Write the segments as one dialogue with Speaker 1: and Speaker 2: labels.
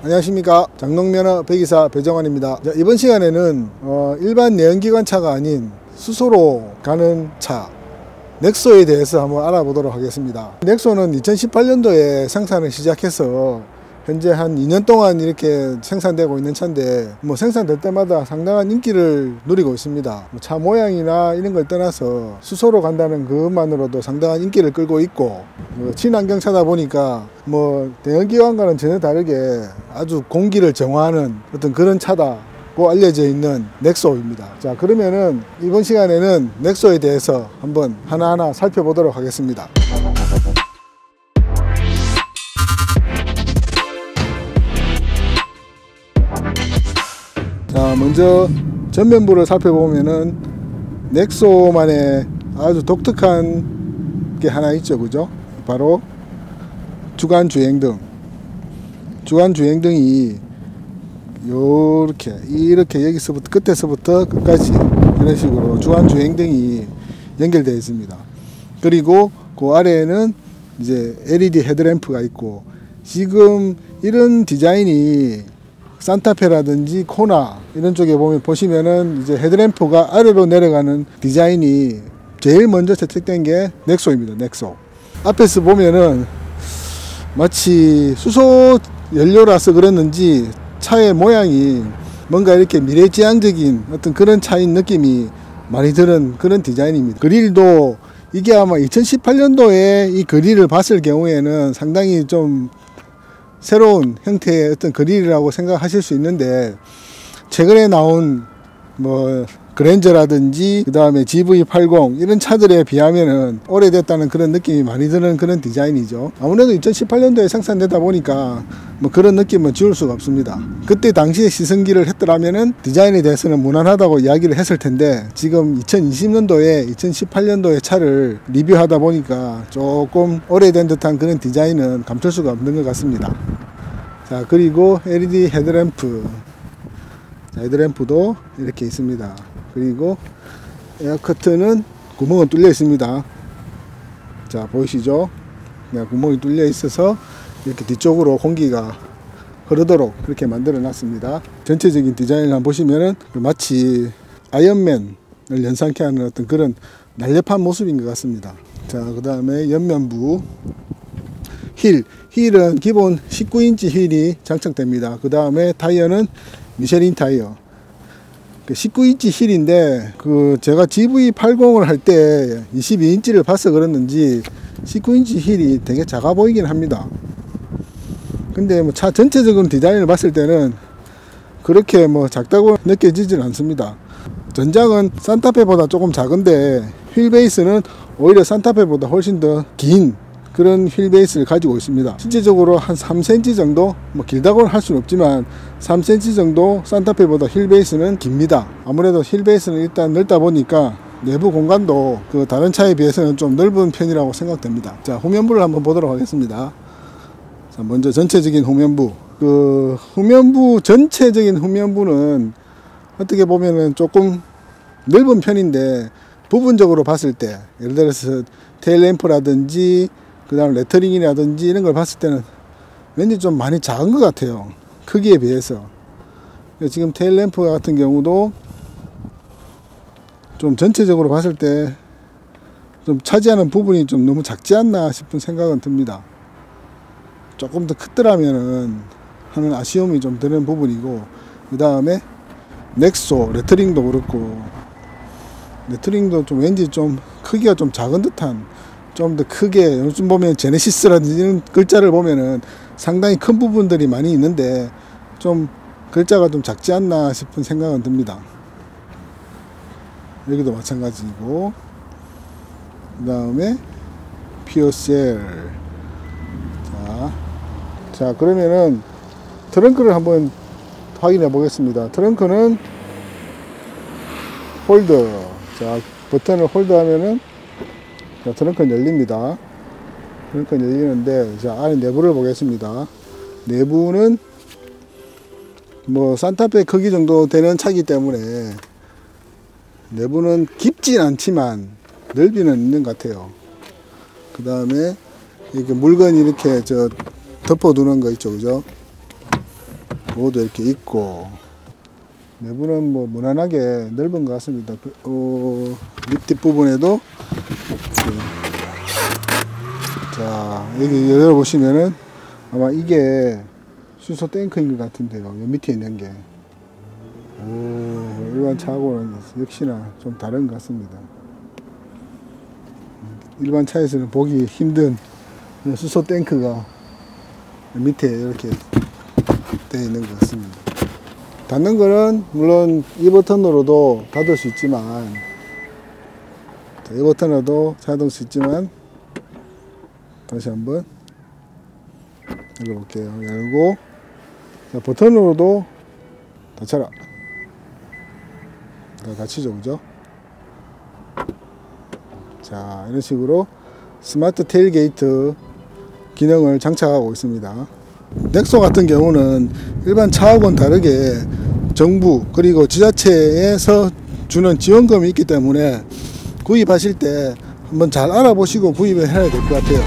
Speaker 1: 안녕하십니까, 장롱면허 배기사 배정환입니다. 이번 시간에는 일반 내연기관차가 아닌 수소로 가는 차 넥소에 대해서 한번 알아보도록 하겠습니다. 넥소는 2018년도에 생산을 시작해서 현재 한 2년 동안 이렇게 생산되고 있는 차인데, 생산될 때마다 상당한 인기를 누리고 있습니다. 차 모양이나 이런 걸 떠나서 수소로 간다는 그것만으로도 상당한 인기를 끌고 있고, 친환경차다 보니까 대연기관과는 전혀 다르게 아주 공기를 정화하는 어떤 그런 차다고 알려져 있는 넥소입니다. 자, 그러면은 이번 시간에는 넥소에 대해서 한번 하나하나 살펴보도록 하겠습니다. 자, 먼저 전면부를 살펴보면은 넥소만의 아주 독특한 게 하나 있죠, 그죠? 바로 주간 주행등. 주간 주행등이 이렇게 여기서부터 끝에서부터 끝까지 이런 식으로 주간 주행등이 연결되어 있습니다. 그리고 그 아래에는 이제 LED 헤드램프가 있고, 지금 이런 디자인이 산타페라든지 코나 이런 쪽에 보시면은 이제 헤드램프가 아래로 내려가는 디자인이 제일 먼저 채택된 게 넥소입니다. 넥소. 앞에서 보면은 마치 수소 연료라서 그랬는지 차의 모양이 뭔가 이렇게 미래지향적인 어떤 그런 차인 느낌이 많이 드는 그런 디자인입니다. 그릴도 이게 아마 2018년도에 이 그릴을 봤을 경우에는 상당히 좀 새로운 형태의 어떤 그릴이라고 생각하실 수 있는데, 최근에 나온 그랜저라든지 그 다음에 GV80 이런 차들에 비하면은 오래됐다는 그런 느낌이 많이 드는 그런 디자인이죠. 아무래도 2018년도에 생산되다 보니까 그런 느낌은 지울 수가 없습니다. 그때 당시에 시승기를 했더라면은 디자인에 대해서는 무난하다고 이야기를 했을 텐데, 지금 2020년도에 2018년도의 차를 리뷰하다 보니까 조금 오래된 듯한 그런 디자인은 감출 수가 없는 것 같습니다. 자, 그리고 LED 헤드램프. 헤드램프도 이렇게 있습니다. 그리고 에어커튼은 구멍은 뚫려 있습니다. 자, 보이시죠? 구멍이 뚫려 있어서 이렇게 뒤쪽으로 공기가 흐르도록 그렇게 만들어 놨습니다. 전체적인 디자인을 한번 보시면은 마치 아이언맨을 연상케 하는 어떤 그런 날렵한 모습인 것 같습니다. 자, 그 다음에 옆면부 힐은 기본 19인치 힐이 장착됩니다. 그 다음에 타이어는 미쉐린 타이어. 19인치 힐인데, 제가 GV80을 할 때 22인치를 봐서 그랬는지 19인치 힐이 되게 작아 보이긴 합니다. 근데 차 전체적인 디자인을 봤을 때는 그렇게 작다고 느껴지진 않습니다. 전장은 산타페보다 조금 작은데, 휠 베이스는 오히려 산타페보다 훨씬 더 긴 그런 휠 베이스를 가지고 있습니다. 실제적으로 한 3cm 정도, 길다고는 할 수는 없지만 3cm 정도 산타페보다 휠 베이스는 깁니다. 아무래도 휠 베이스는 일단 넓다 보니까 내부 공간도 다른 차에 비해서는 좀 넓은 편이라고 생각됩니다. 자, 후면부를 한번 보도록 하겠습니다. 자, 먼저 전체적인 후면부. 전체적인 후면부는 어떻게 보면은 조금 넓은 편인데, 부분적으로 봤을 때, 예를 들어서 테일램프라든지 그 다음 레터링이라든지 이런 걸 봤을 때는 왠지 좀 많이 작은 것 같아요, 크기에 비해서. 지금 테일램프 같은 경우도 좀 전체적으로 봤을 때 좀 차지하는 부분이 좀 너무 작지 않나 싶은 생각은 듭니다. 조금 더 크더라면은 하는 아쉬움이 좀 드는 부분이고, 그 다음에 넥소 레터링도 그렇고, 레터링도 좀 왠지 좀 크기가 좀 작은 듯한, 좀 더 크게, 요즘 보면 제네시스라든지 이런 글자를 보면은 상당히 큰 부분들이 많이 있는데 좀 글자가 좀 작지 않나 싶은 생각은 듭니다. 여기도 마찬가지고, 그 다음에 피어셀. 자, 그러면은 트렁크를 한번 확인해 보겠습니다. 트렁크는 홀더. 자, 버튼을 홀드하면은 트렁크는 열립니다. 트렁크는 열리는데, 자, 안에 내부를 보겠습니다. 내부는 뭐 산타페 크기 정도 되는 차이기 때문에 내부는 깊진 않지만 넓이는 있는 것 같아요. 그 다음에 이렇게 물건 이렇게 덮어두는 거 있죠, 그죠? 그것도 이렇게 있고, 내부는 뭐 무난하게 넓은 것 같습니다. 밑 부분에도 자, 여기 열어보시면은 아마 이게 수소 탱크인 것 같은데요. 이 밑에 있는 게. 일반 차하고는 역시나 좀 다른 것 같습니다. 일반 차에서는 보기 힘든 수소 탱크가 밑에 이렇게 되어 있는 것 같습니다. 닫는 거는 물론 이 버튼으로도 닫을 수 있지만, 이 버튼으로도 닫을 수 있지만, 다시 한번 열어볼게요. 열고, 자, 버튼으로도 닫혀라. 닫히죠, 그죠? 자, 이런 식으로 스마트 테일게이트 기능을 장착하고 있습니다. 넥소 같은 경우는 일반 차하고는 다르게 정부 그리고 지자체에서 주는 지원금이 있기 때문에 구입하실 때 한번 잘 알아보시고 구입을 해야 될 것 같아요.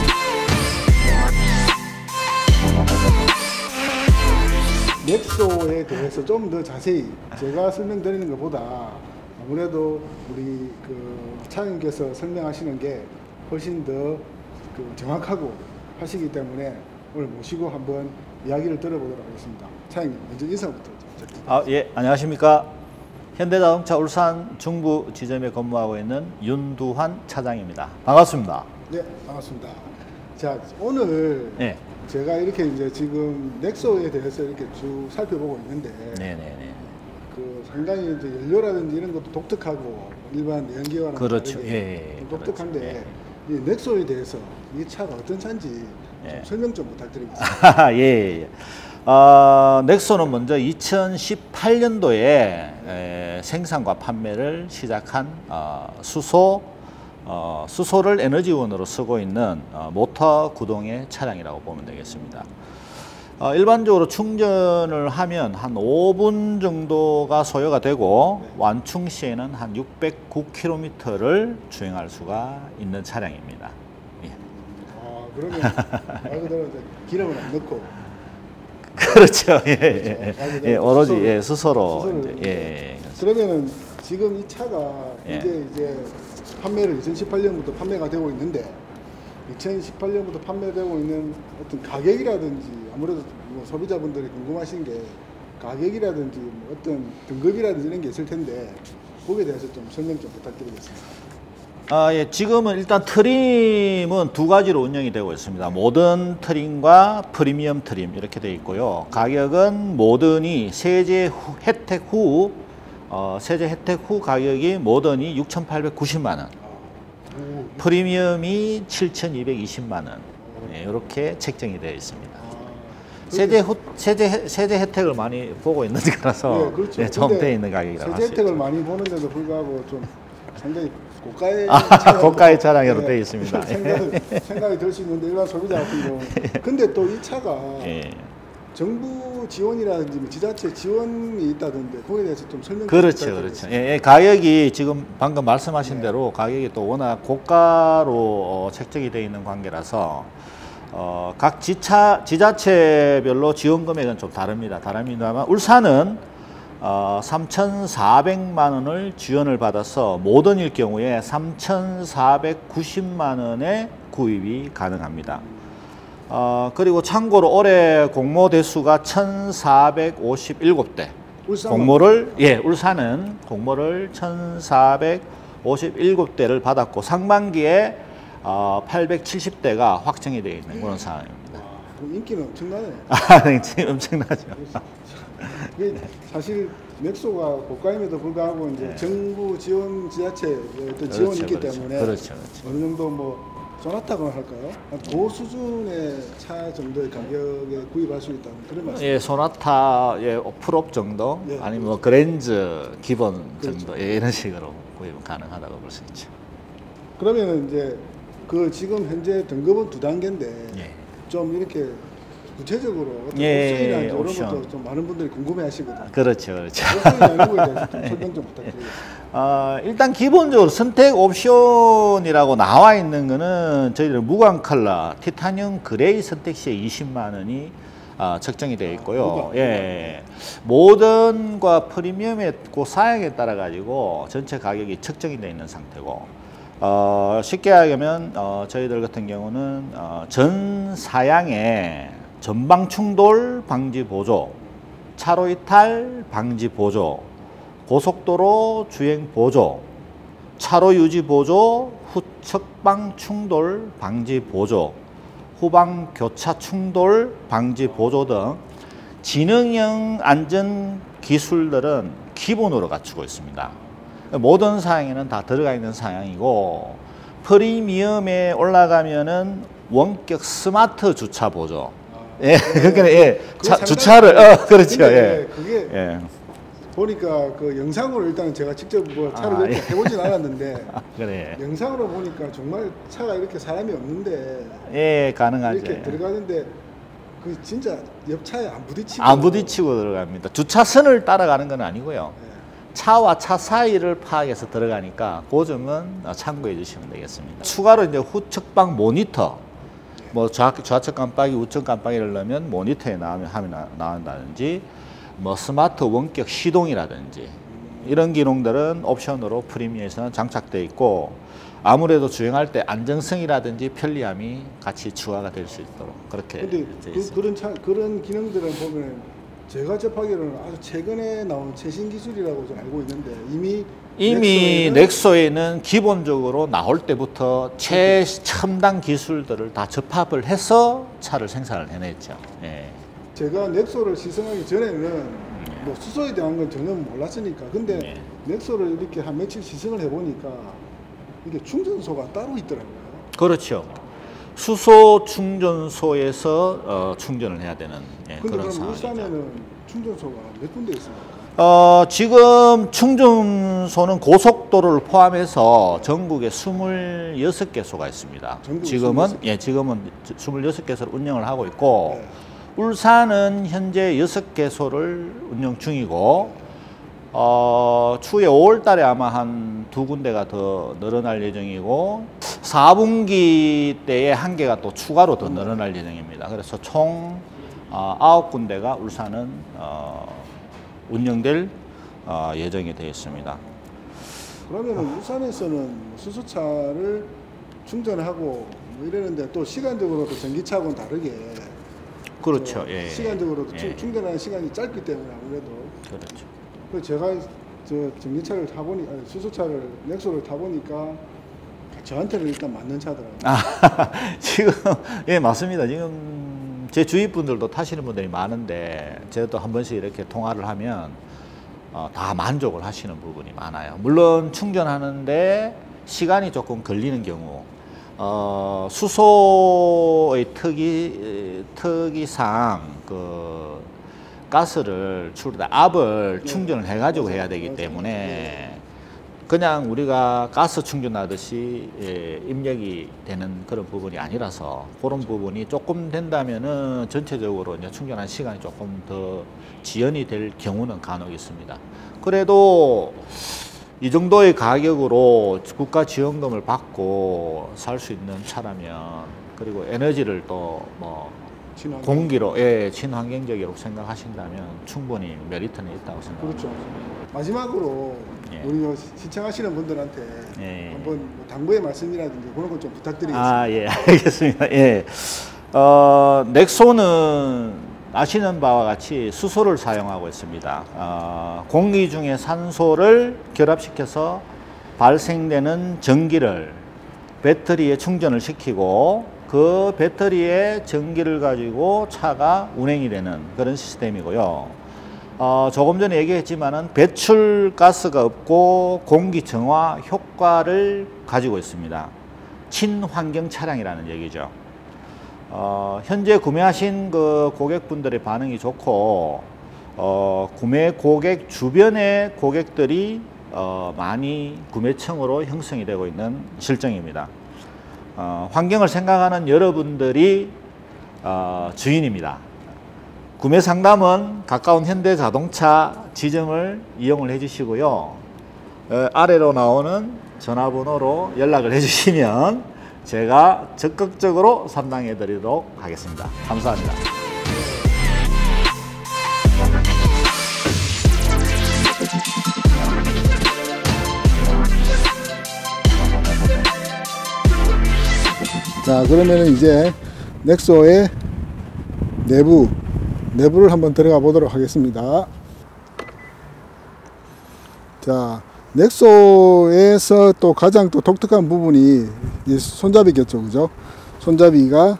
Speaker 1: 넥소에 대해서 좀 더 자세히 제가 설명드리는 것보다 아무래도 우리 차장님께서 설명하시는 게 훨씬 더 정확하고 하시기 때문에 오늘 모시고 한번 이야기를 들어보도록 하겠습니다. 차장님 먼저 인사부터 좀.
Speaker 2: 예, 안녕하십니까. 현대자동차 울산 중부 지점에 근무하고 있는 윤두환 차장입니다. 반갑습니다.
Speaker 1: 네, 반갑습니다. 자, 오늘
Speaker 2: 네.
Speaker 1: 제가 이렇게 이제 지금 넥소에 대해서 이렇게 쭉 살펴보고 있는데,
Speaker 2: 네네네.
Speaker 1: 상당히 이제 연료라든지 이런 것도 독특하고 일반 내연기관은
Speaker 2: 그렇죠.
Speaker 1: 다르게
Speaker 2: 예,
Speaker 1: 독특한데,
Speaker 2: 그렇죠.
Speaker 1: 이 넥소에 대해서 이 차가 어떤 차인지
Speaker 2: 예.
Speaker 1: 좀 설명 좀 부탁드리겠습니다.
Speaker 2: 예. 넥소는 먼저 2018년도에 생산과 판매를 시작한 수소를 에너지원으로 쓰고 있는 모터 구동의 차량이라고 보면 되겠습니다. 일반적으로 충전을 하면 한 5분 정도가 소요가 되고 완충 시에는 한 609km를 주행할 수가 있는 차량입니다. 예.
Speaker 1: 그러면 말 그대로 이제 기름을 안 넣고.
Speaker 2: 그렇죠. 예,
Speaker 1: 그렇죠.
Speaker 2: 예, 오로지 수소로.
Speaker 1: 이제, 그러면은 지금 이 차가 이제 판매를 2018년부터 판매가 되고 있는데, 2018년부터 판매되고 있는 어떤 가격이라든지, 아무래도 뭐 소비자분들이 궁금하신 게 가격이라든지 뭐 어떤 등급이라든지 이런 게 있을 텐데, 거기에 대해서 좀 설명 좀 부탁드리겠습니다.
Speaker 2: 예, 지금은 일단 트림은 두 가지로 운영이 되고 있습니다. 모던 트림과 프리미엄 트림 이렇게 되어 있고요. 가격은 모던이 세제 혜택 후 가격이 모던이 6,890만 원, 프리미엄이 7,220만 원, 이렇게 책정이 되어 있습니다. 세제 혜택을 많이 보고 있는 거라서
Speaker 1: 네, 그렇죠.
Speaker 2: 좀 되어 있는 가격이라고 할 수
Speaker 1: 세제 혜택을
Speaker 2: 있죠.
Speaker 1: 많이 보는데도 불구하고 좀 상당히
Speaker 2: 고가의 차량으로 되어 있습니다.
Speaker 1: 생각이 들 수 있는데, 일반 소비자 같은 경우. 근데 또 이 차가
Speaker 2: 예.
Speaker 1: 정부 지원이라든지 뭐 지자체 지원이 있다던데, 거기에 대해서 좀 설명 좀
Speaker 2: 그렇죠.
Speaker 1: 부탁드리겠습니다.
Speaker 2: 예, 가격이 지금 방금 말씀하신 대로 가격이 또 워낙 고가로 책정이 되어 있는 관계라서 각 지자체별로 지원 금액은 좀 다릅니다만 울산은 3,400만 원을 지원을 받아서 모던일 경우에 3,490만 원의 구입이 가능합니다. 그리고 참고로 올해 공모 대수가 1,457대. 울산은 공모를 1,457대를 받았고 상반기에 870대가 확정이 되어 있는 그런 상황입니다.
Speaker 1: 인기는 엄청나네요.
Speaker 2: 엄청나죠.
Speaker 1: 사실 넥소가 고가임에도 불구하고 이제 정부 지원 지자체 어떤 지원이 있기 때문에
Speaker 2: 그렇죠.
Speaker 1: 어느 정도 뭐 소나타가 할까요? 그 수준의 차 정도의 가격에 구입할 수 있다는 그런 말씀.
Speaker 2: 예, 소나타 예, 풀업 정도
Speaker 1: 예,
Speaker 2: 아니면 뭐 그랜저 기본
Speaker 1: 그렇죠.
Speaker 2: 정도 예, 이런 식으로 구입은 가능하다고 볼 수 있죠.
Speaker 1: 그러면은 이제 그 지금 현재 등급은 2단계인데
Speaker 2: 예.
Speaker 1: 좀 이렇게 구체적으로 어떤
Speaker 2: 예,
Speaker 1: 옵션이나 이런
Speaker 2: 옵션.
Speaker 1: 것도 좀 많은 분들이 궁금해하시거든요.
Speaker 2: 그렇죠, 그렇죠.
Speaker 1: 옵션이 아닌 거에 대해서 좀 설명 좀 부탁드리겠습니다.
Speaker 2: 일단 기본적으로 선택 옵션이라고 나와 있는 거는 저희들 무광 컬러 티타늄 그레이 선택 시에 20만 원이 책정이 되어 있고요.
Speaker 1: 무광.
Speaker 2: 예, 모던과 프리미엄의 그 사양에 따라 가지고 전체 가격이 책정이 되어 있는 상태고, 쉽게 하면 저희들 같은 경우는 전 사양에 전방 충돌 방지 보조, 차로 이탈 방지 보조, 고속도로 주행 보조, 차로 유지 보조, 후측방 충돌 방지 보조, 후방 교차 충돌 방지 보조 등 지능형 안전 기술들은 기본으로 갖추고 있습니다. 모든 사양에는 다 들어가 있는 사양이고, 프리미엄에 올라가면은 원격 스마트 주차 보조. 예, 그러니까 예, 주차를 그렇죠. 예.
Speaker 1: 그게
Speaker 2: 예.
Speaker 1: 보니까 그 영상으로 일단 제가 직접 뭐 차를 이렇게
Speaker 2: 예.
Speaker 1: 해보진 않았는데
Speaker 2: 그래.
Speaker 1: 영상으로 보니까 정말 차가 이렇게 사람이 없는데
Speaker 2: 예, 가능하죠.
Speaker 1: 이렇게 들어가는데 그 진짜 옆 차에 안 부딪히고
Speaker 2: 안 부딪히고 들어갑니다. 주차선을 따라가는 건 아니고요.
Speaker 1: 예.
Speaker 2: 차와 차 사이를 파악해서 들어가니까 그 점은 참고해 주시면 되겠습니다. 추가로 이제 후측방 모니터, 뭐 좌측 깜빡이, 우측 깜빡이를 넣으면 모니터에 나온다든지, 뭐 스마트 원격 시동이라든지 이런 기능들은 옵션으로 프리미엄에서는 장착되어 있고, 아무래도 주행할 때 안정성이라든지 편리함이 같이 추가가 될 수 있도록 그렇게
Speaker 1: 근데
Speaker 2: 되어 있습니다.
Speaker 1: 그런 기능들은 보면 제가 접하기로는 아주 최근에 나온 최신 기술이라고 저는 알고 있는데
Speaker 2: 이미 넥소에는 기본적으로 나올 때부터 최첨단 기술들을 다 접합을 해서 차를 생산을 해냈죠. 예.
Speaker 1: 제가 넥소를 시승하기 전에는 뭐 수소에 대한 건 전혀 몰랐으니까. 근데
Speaker 2: 예.
Speaker 1: 넥소를 이렇게 한 며칠 시승을 해보니까 이게 충전소가 따로 있더라고요.
Speaker 2: 그렇죠. 수소 충전소에서 충전을 해야 되는
Speaker 1: 근데
Speaker 2: 그런
Speaker 1: 그럼
Speaker 2: 상황이죠.
Speaker 1: 울산에는 충전소가 몇 군데 있습니까?
Speaker 2: 지금 충전소는 고속도로를 포함해서 전국에 26개소가 있습니다.
Speaker 1: 전국에
Speaker 2: 지금은
Speaker 1: 26개?
Speaker 2: 예, 지금은 26개소를 운영을 하고 있고,
Speaker 1: 네.
Speaker 2: 울산은 현재 6개소를 운영 중이고, 추후에 5월 달에 아마 한 2군데가 더 늘어날 예정이고, 4분기 때에 1개가 또 추가로 더 늘어날 예정입니다. 그래서 총 9군데가 울산은 운영될 예정이 되어 있습니다.
Speaker 1: 그러면 울산에서는 수소차를 충전하고 뭐 이러는데 또 시간적으로도 전기차하고는 다르게
Speaker 2: 그렇죠. 예.
Speaker 1: 시간적으로도
Speaker 2: 예.
Speaker 1: 충전하는 시간이 짧기 때문에 아무래도
Speaker 2: 그렇죠.
Speaker 1: 그래서 제가 저 전기차를 타보니 아니 수소차를 넥소를 타보니까 저한테는 일단 맞는 차더라고요.
Speaker 2: 지금 예, 맞습니다. 지금 제 주위 분들도 타시는 분들이 많은데, 저도 한 번씩 이렇게 통화를 하면 다 만족을 하시는 부분이 많아요. 물론 충전하는데 시간이 조금 걸리는 경우, 수소의 특이상 그 가스를 압을 충전을 해가지고 해야 되기 때문에 그냥 우리가 가스 충전하듯이 입력이 되는 그런 부분이 아니라서, 그런 부분이 조금 된다면은 전체적으로 이제 충전한 시간이 조금 더 지연이 될 경우는 간혹 있습니다. 그래도 이 정도의 가격으로 국가 지원금을 받고 살 수 있는 차라면, 그리고 에너지를 또 뭐 공기로 친환경적이라고 생각하신다면 충분히 메리트는 있다고 생각합니다.
Speaker 1: 그렇죠. 마지막으로
Speaker 2: 예.
Speaker 1: 우리 시청하시는 분들한테
Speaker 2: 예.
Speaker 1: 한번 뭐 당부의 말씀이라든지 그런 것 좀 부탁드리겠습니다.
Speaker 2: 예, 알겠습니다. 예. 넥소는 아시는 바와 같이 수소를 사용하고 있습니다. 공기 중에 산소를 결합시켜서 발생되는 전기를 배터리에 충전을 시키고, 그 배터리에 전기를 가지고 차가 운행이 되는 그런 시스템이고요. 조금 전에 얘기했지만은 배출가스가 없고 공기 정화 효과를 가지고 있습니다. 친환경 차량이라는 얘기죠. 현재 구매하신 그 고객분들의 반응이 좋고 구매 고객 주변의 고객들이 많이 구매층으로 형성이 되고 있는 실정입니다. 환경을 생각하는 여러분들이 주인입니다. 구매 상담은 가까운 현대자동차 지점을 이용을 해 주시고요. 아래로 나오는 전화번호로 연락을 해 주시면 제가 적극적으로 상담해 드리도록 하겠습니다. 감사합니다.
Speaker 1: 자, 그러면 이제 넥소의 내부를 한번 들어가 보도록 하겠습니다. 자, 넥소에서 또 가장 또 독특한 부분이 이 손잡이겠죠, 그죠? 손잡이가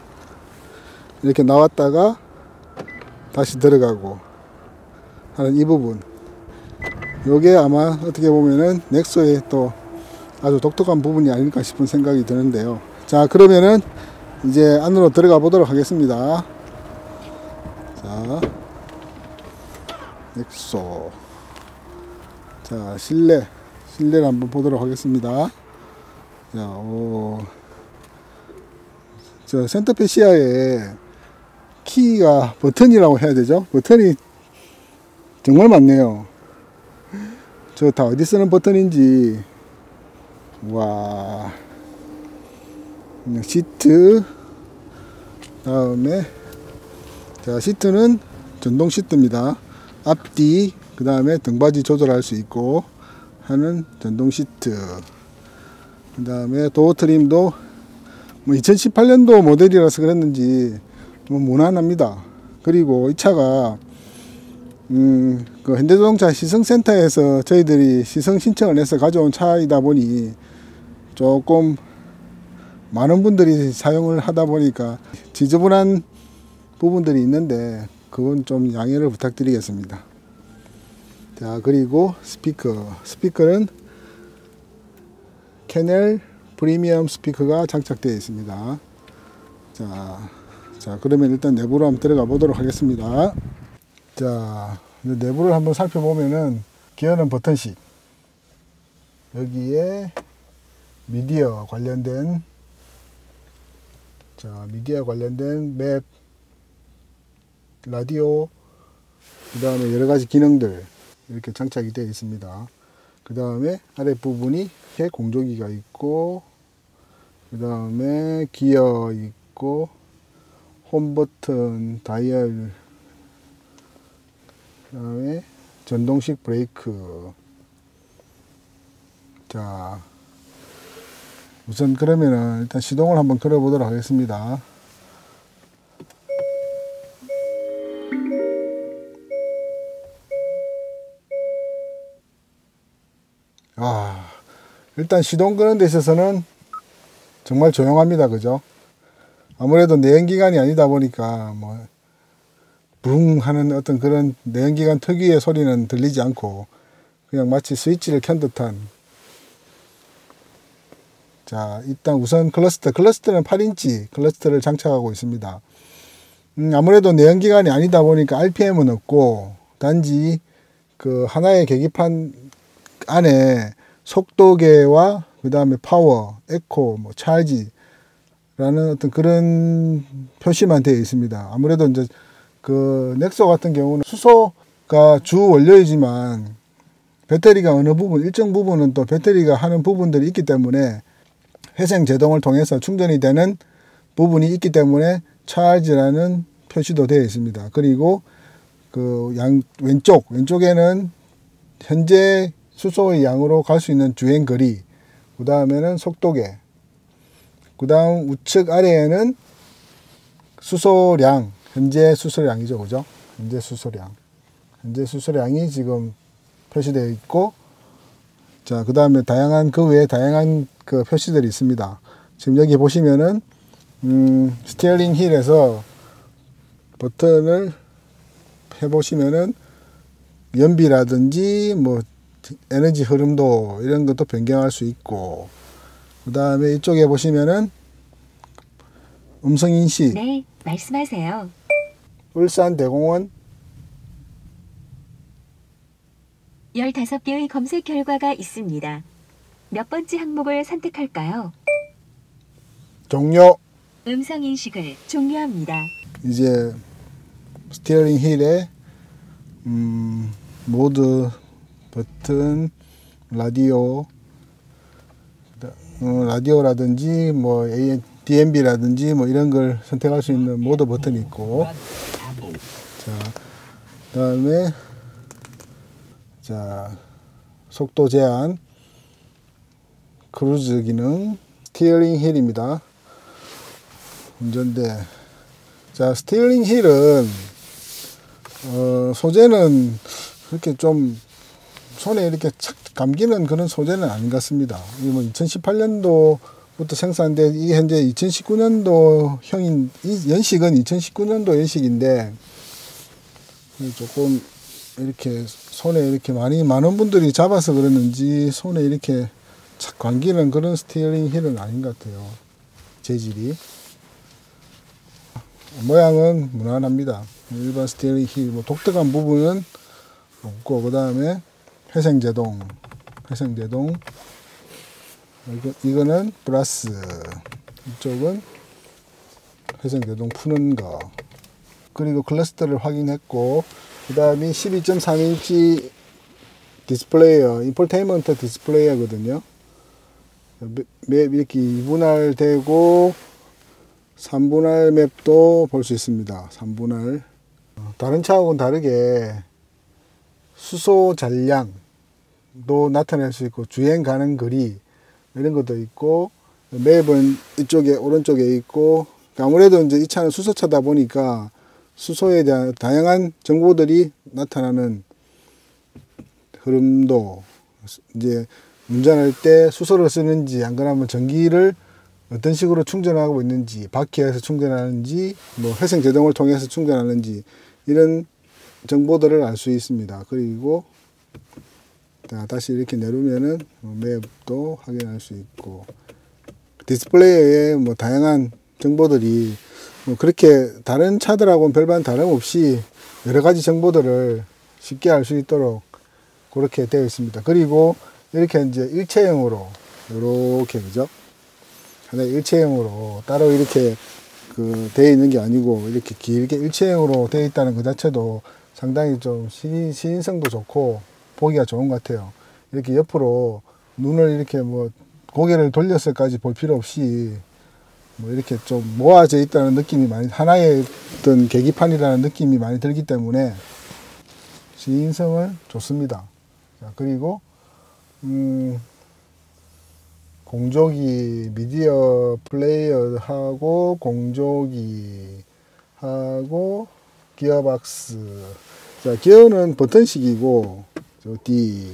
Speaker 1: 이렇게 나왔다가 다시 들어가고 하는 이 부분, 요게 아마 어떻게 보면은 넥소의 또 아주 독특한 부분이 아닐까 싶은 생각이 드는데요. 자, 그러면은 이제 안으로 들어가 보도록 하겠습니다. 자, 넥소. 자, 실내를 한번 보도록 하겠습니다. 자, 저 센터페 시야에 키가 버튼이라고 해야 되죠? 버튼이 정말 많네요. 저 다 어디 쓰는 버튼인지. 와, 시트. 다음에 자, 시트는 전동 시트입니다. 앞뒤, 그 다음에 등받이 조절할 수 있고 하는 전동 시트. 그 다음에 도어 트림도 뭐 2018년도 모델이라서 그랬는지 뭐 무난합니다. 그리고 이 차가 그 현대자동차 시승센터에서 저희들이 시승 신청을 해서 가져온 차이다 보니 조금 많은 분들이 사용을 하다 보니까 지저분한 부분들이 있는데 그건 좀 양해를 부탁드리겠습니다. 자, 그리고 스피커는 캐넬 프리미엄 스피커가 장착되어 있습니다. 자, 그러면 일단 내부로 한번 들어가 보도록 하겠습니다. 자, 내부를 한번 살펴보면은 기어는 버튼식, 여기에 미디어 관련된 맵, 라디오, 그 다음에 여러가지 기능들 이렇게 장착이 되어 있습니다. 그 다음에 아랫부분이 공조기가 있고, 그 다음에 기어 있고, 홈 버튼, 다이얼, 그 다음에 전동식 브레이크. 자, 우선 그러면은 일단 시동을 한번 걸어 보도록 하겠습니다. 일단 시동 끄는 데 있어서는 정말 조용합니다. 그죠? 아무래도 내연기관이 아니다 보니까 뭐 붕 하는 어떤 그런 내연기관 특유의 소리는 들리지 않고 그냥 마치 스위치를 켠 듯한. 자, 일단 우선 클러스터는 8인치 클러스터를 장착하고 있습니다. 아무래도 내연기관이 아니다 보니까 RPM은 없고 단지 그 하나의 계기판 안에 속도계와 그 다음에 파워, 에코, 뭐 찰지라는 어떤 그런 표시만 되어 있습니다. 아무래도 이제 그 넥소 같은 경우는 수소가 주 원료이지만 배터리가 어느 부분, 일정 부분은 또 배터리가 하는 부분들이 있기 때문에 회생 제동을 통해서 충전이 되는 부분이 있기 때문에 찰지라는 표시도 되어 있습니다. 그리고 그 왼쪽에는 현재 수소의 양으로 갈 수 있는 주행 거리, 그 다음에는 속도계, 그 다음 우측 아래에는 수소량, 현재 수소량이죠, 그죠? 현재 수소량이 지금 표시되어 있고, 자, 그 다음에 그 외에 다양한 그 표시들이 있습니다. 지금 여기 보시면은 스티어링 휠에서 버튼을 해보시면은 연비라든지 뭐 에너지 흐름도 이런 것도 변경할 수 있고, 그 다음에 이쪽에 보시면은 음성인식,
Speaker 3: 네, 말씀하세요.
Speaker 1: 울산대공원
Speaker 3: 15개의 검색 결과가 있습니다. 몇 번째 항목을 선택할까요?
Speaker 1: 종료.
Speaker 3: 음성 인식을 종료합니다.
Speaker 1: 이제 스티어링 휠에 모드 버튼, 라디오, 라디오라든지 뭐 DMB라든지 뭐 이런 걸 선택할 수 있는 모드 버튼이 있고, 자, 그다음에 자, 속도 제한, 크루즈 기능, 스티어링 휠입니다. 운전대. 자, 스티어링 휠은 소재는 그렇게 좀 손에 이렇게 착 감기는 그런 소재는 아닌 것 같습니다. 이게 뭐 2018년도부터 생산된, 이게 현재 2019년도 형인, 이 연식은 2019년도 연식인데 조금 이렇게 손에 이렇게 많은 분들이 잡아서 그랬는지 손에 이렇게 착 감기는 그런 스티어링 휠은 아닌 것 같아요. 재질이. 모양은 무난합니다. 일반 스티어링 휠, 뭐 독특한 부분은 없고, 그 다음에 회생제동, 이거는 플러스, 이쪽은 회생제동 푸는 거. 그리고 클러스터를 확인했고, 그 다음에 12.3인치 디스플레이어, 인포테인먼트 디스플레이어거든요. 맵 이렇게 2분할 되고 3분할 맵도 볼 수 있습니다. 3분할. 다른 차하고는 다르게 수소 잔량도 나타낼 수 있고, 주행 가능 거리 이런 것도 있고, 맵은 이쪽에 오른쪽에 있고, 아무래도 이제 이 차는 수소차다 보니까 수소에 대한 다양한 정보들이 나타나는 흐름도, 이제 운전할 때 수소를 쓰는지 안 그러면 전기를 어떤 식으로 충전하고 있는지, 바퀴에서 충전하는지, 뭐 회생 제동을 통해서 충전하는지 이런 정보들을 알 수 있습니다. 그리고 다시 이렇게 내리면은 맵도 확인할 수 있고, 디스플레이에 뭐 다양한 정보들이 뭐 그렇게 다른 차들하고는 별반 다름없이 여러 가지 정보들을 쉽게 알 수 있도록 그렇게 되어 있습니다. 그리고 이렇게 이제 일체형으로 이렇게, 그죠? 하나 일체형으로 따로 이렇게 되어 있는 게 아니고 이렇게 길게 일체형으로 되어 있다는 그 자체도 상당히 좀 시인성도 좋고 보기가 좋은 것 같아요. 이렇게 옆으로 눈을 이렇게 뭐 고개를 돌려서까지 볼 필요 없이 뭐 이렇게 좀 모아져 있다는 느낌이 많이, 하나의 어떤 계기판이라는 느낌이 많이 들기 때문에 시인성은 좋습니다. 자, 그리고 공조기, 미디어 플레이어하고 공조기하고 기어박스. 자, 기어는 버튼식이고, D,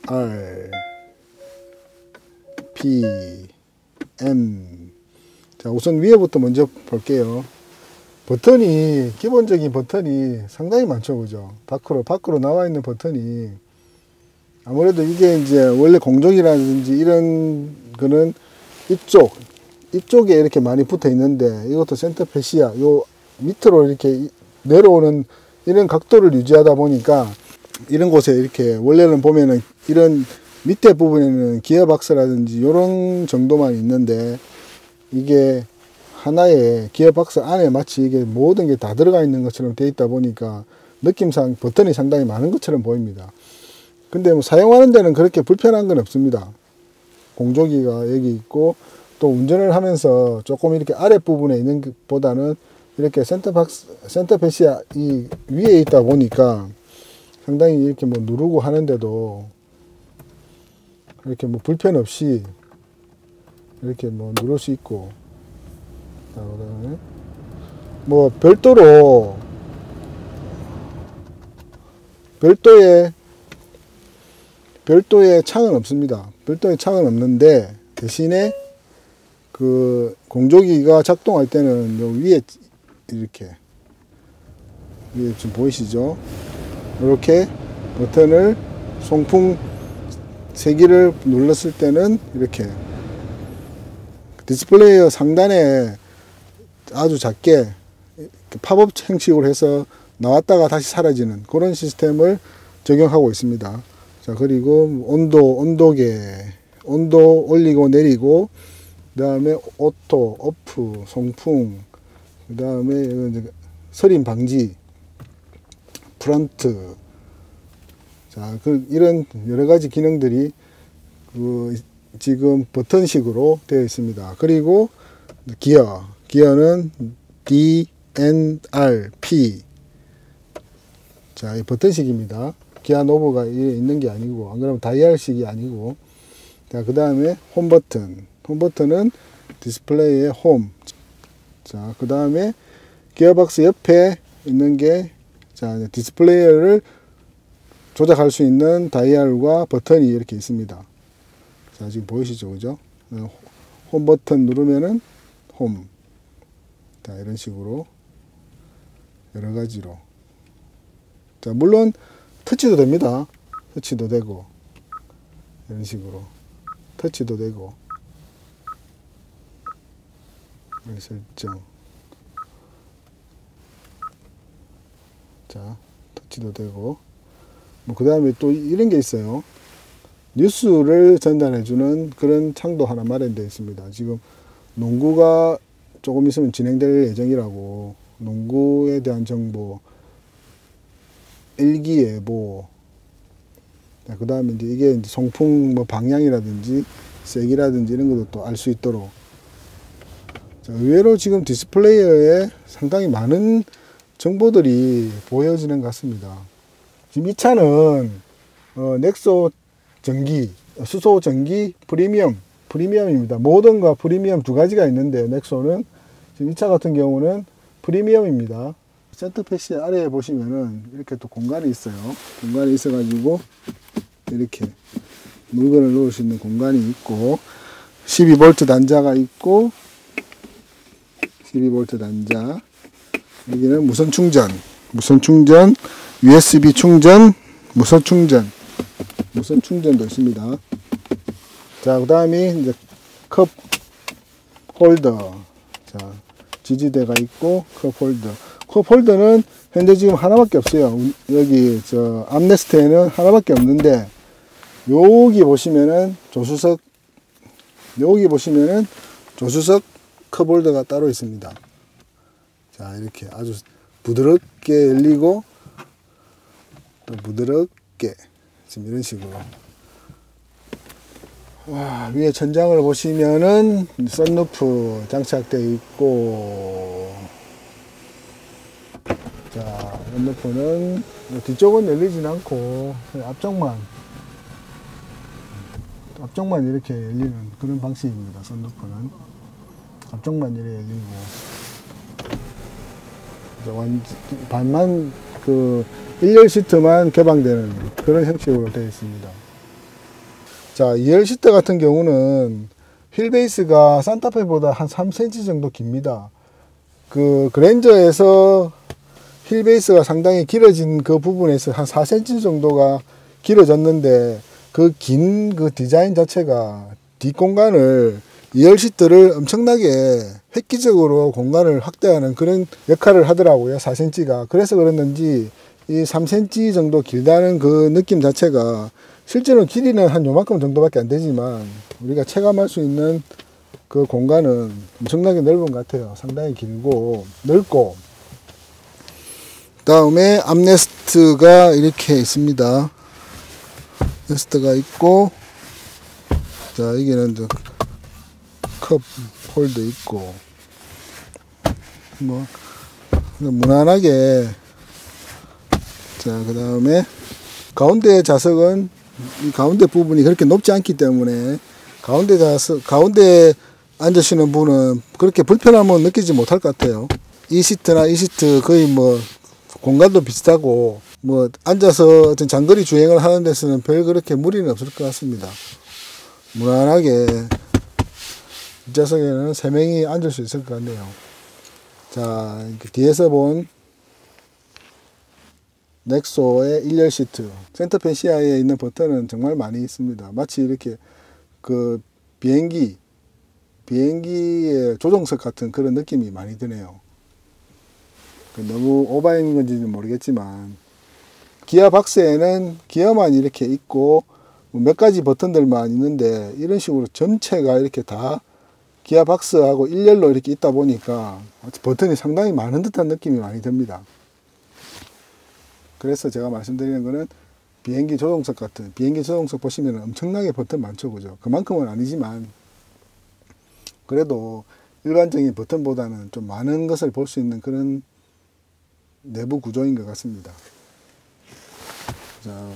Speaker 1: R, P, M. 자, 우선 위에부터 먼저 볼게요. 버튼이, 기본적인 버튼이 상당히 많죠, 그죠? 밖으로 나와 있는 버튼이, 아무래도 이게 이제 원래 공조기라든지 이런 거는 이쪽에 이렇게 많이 붙어 있는데, 이것도 센터 페시아, 요 밑으로 이렇게 내려오는 이런 각도를 유지하다 보니까 이런 곳에 이렇게 원래는 보면은 이런 밑에 부분에는 기어박스라든지 이런 정도만 있는데, 이게 하나의 기어박스 안에 마치 이게 모든 게 다 들어가 있는 것처럼 되어 있다 보니까 느낌상 버튼이 상당히 많은 것처럼 보입니다. 근데 뭐 사용하는 데는 그렇게 불편한 건 없습니다. 공조기가 여기 있고, 또 운전을 하면서 조금 이렇게 아랫부분에 있는 것보다는 이렇게 센터 페시아 이 위에 있다 보니까 상당히 이렇게 뭐 누르고 하는데도 이렇게 뭐 불편 없이 이렇게 뭐 누를 수 있고, 그다음에 뭐 별도의 창은 없습니다. 별도의 창은 없는데, 대신에 그 공조기가 작동할 때는 요 위에 이렇게, 위에 지금 보이시죠? 이렇게 버튼을 송풍 세기를 눌렀을 때는 이렇게 디스플레이 상단에 아주 작게 팝업 형식으로 해서 나왔다가 다시 사라지는 그런 시스템을 적용하고 있습니다. 자, 그리고 온도계, 온도 올리고 내리고, 그 다음에 오토, 오프, 송풍, 그 다음에 서림 방지, 프런트. 자, 이런 여러 가지 기능들이 지금 버튼식으로 되어 있습니다. 그리고 기어는 D, N, R, P. 자, 이 버튼식입니다. 기아 노브가 있는 게 아니고, 안 그러면 다이얼식이 아니고. 자, 그 다음에 홈 버튼. 홈 버튼은 디스플레이의 홈. 자, 그 다음에 기어박스 옆에 있는 게, 자, 디스플레이를 조작할 수 있는 다이얼과 버튼이 이렇게 있습니다. 자, 지금 보이시죠? 그죠? 홈 버튼 누르면은 홈. 자, 이런 식으로 여러 가지로. 자, 물론 터치도 됩니다. 터치도 되고, 이런 식으로 터치도 되고, 설정. 자, 터치도 되고, 뭐 그 다음에 또 이런 게 있어요. 뉴스를 전달해주는 그런 창도 하나 마련되어 있습니다. 지금 농구가 조금 있으면 진행될 예정이라고, 농구에 대한 정보, 일기예보, 그 다음에 이제 이게 이제 송풍 뭐 방향이라든지 세기라든지 이런 것도 또 알 수 있도록. 자, 의외로 지금 디스플레이어에 상당히 많은 정보들이 보여지는 것 같습니다. 지금 이 차는 넥소 전기, 수소 전기 프리미엄입니다. 모던과 프리미엄 두 가지가 있는데, 넥소는 지금 이 차 같은 경우는 프리미엄입니다. 센터패시 아래에 보시면은 이렇게 또 공간이 있어요. 공간이 있어가지고 이렇게 물건을 넣을 수 있는 공간이 있고, 12V 단자가 있고, 12V 단자, 여기는 무선 충전, USB 충전, 무선 충전도 있습니다. 자, 그 다음에 이제 컵 홀더. 자, 지지대가 있고, 컵 홀더. 컵 홀더는 현재 지금 하나밖에 없어요. 여기 암레스트에는 하나밖에 없는데, 여기 보시면은 조수석 컵 홀더가 따로 있습니다. 자, 이렇게 아주 부드럽게 열리고, 또 부드럽게, 지금 이런 식으로. 와, 위에 천장을 보시면은 썬루프 장착되어 있고, 자, 썬루프는 뒤쪽은 열리진 않고 앞쪽만 이렇게 열리는 그런 방식입니다. 썬루프는 앞쪽만 이렇게 열리고, 반만 일열 시트만 개방되는 그런 형식으로 되어 있습니다. 자, 2열 시트 같은 경우는 휠 베이스가 산타페보다 한 3cm 정도 깁니다. 그랜저에서 휠 베이스가 상당히 길어진 그 부분에서 한 4cm 정도가 길어졌는데, 그 긴 디자인 자체가 뒷공간을 2열 시트를 엄청나게 획기적으로 공간을 확대하는 그런 역할을 하더라고요. 4cm가. 그래서 그랬는지 이 3cm 정도 길다는 그 느낌 자체가, 실제로 길이는 한 요만큼 정도밖에 안 되지만 우리가 체감할 수 있는 그 공간은 엄청나게 넓은 것 같아요. 상당히 길고 넓고. 그 다음에 암레스트가 이렇게 있습니다. 레스트가 있고, 자, 여기는 컵 홀더 있고, 뭐 무난하게. 자, 그 다음에 가운데 좌석은 이 가운데 부분이 그렇게 높지 않기 때문에 가운데 앉으시는 분은 그렇게 불편함은 느끼지 못할 것 같아요. 이 시트나 이 시트 거의 뭐 공간도 비슷하고, 뭐 앉아서 어떤 장거리 주행을 하는 데서는 별 그렇게 무리는 없을 것 같습니다. 무난하게 뒷좌석에는 3명이 앉을 수 있을 것 같네요. 자, 뒤에서 본 넥소의 1열 시트, 센터펜 시야에 있는 버튼은 정말 많이 있습니다. 마치 이렇게 그 비행기의 조종석 같은 그런 느낌이 많이 드네요. 너무 오바인 건지는 모르겠지만, 기아 박스에는 기아만 이렇게 있고 몇 가지 버튼들만 있는데, 이런 식으로 전체가 이렇게 다 기아 박스하고 1열로 이렇게 있다 보니까 버튼이 상당히 많은 듯한 느낌이 많이 듭니다. 그래서 제가 말씀드리는 거는 비행기 조종석 같은, 비행기 조종석 보시면 엄청나게 버튼 많죠, 그죠? 그만큼은 아니지만 그래도 일반적인 버튼보다는 좀 많은 것을 볼 수 있는 그런 내부 구조인 것 같습니다. 자,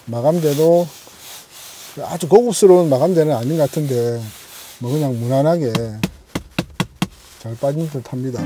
Speaker 1: 마감대도 아주 고급스러운 마감대는 아닌 것 같은데 뭐 그냥 무난하게 잘 빠진 듯 합니다.